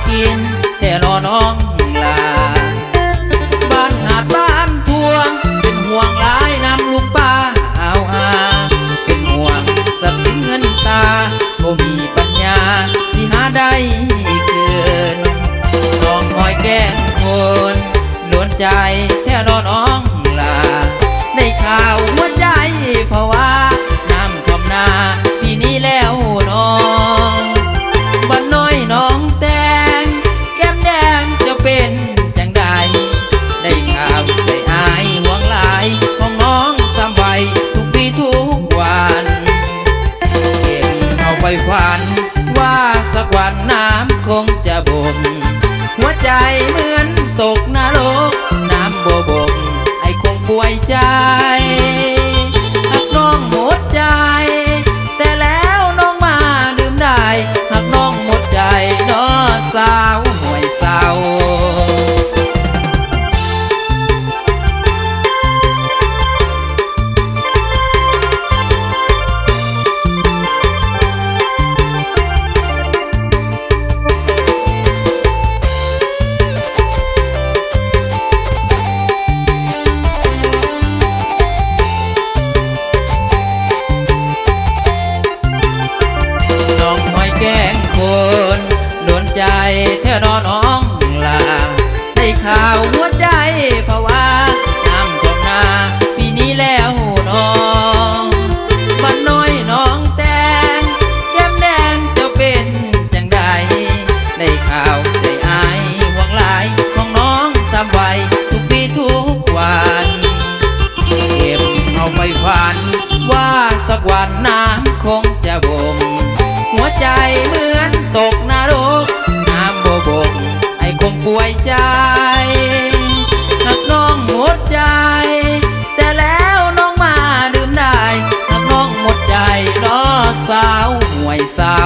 กินแต่รอน้องลาบ้านหาดบ้านพวงเป็นห่วงหลายนำลูกป้าเอาเป็นห่วงทรัพย์สินเงินตาบ่มีปัญญาสิหาได้เกินน้องน้อยแกล้งคนโดนใจแค่รอน้องลาได้ข่าวหัวใจเพราะว่าน้ำท่วมนาปีนี้แล้วน้องบ้านน้อยน้องแตงแก้มแดงจะเป็นจังใดได้ข่าวได้อายห่วงหลายของน้องสามใบทุกปีทุกวันเก็บเอาไปฝันว่าสักวันน้ำคงจะบ่มหัวใจเหมือนตกนรกน้ำบ่บ่มไอ้คงป่วยใจหักน้องหมดใจแต่แล้วน้องมาดื่มได้หักน้องหมดใจน้อสาวห่วยเศร้าแกล้งคนโดนใจแท้น้องลาได้ข่าวหัวใจเพราะว่าน้ำท่วมนาปีนี้แล้วน้องบ้านน้อยน้องแตงแก้มแดงจะเป็นจังใดได้ข่าวได้อายห่วงหลายของน้องสามวัยทุกปีทุกวันเก็บเอาไปฝันว่าสักวันน้ำคงจะบ่มหัวใจเหมือนตกนรกน้ำบ่บ่มไอ้คงป่วยใจหักน้องหมดใจแต่แล้วน้องมาดื่มได้หักน้องหมดใจน้อสาวห่วยเศร้า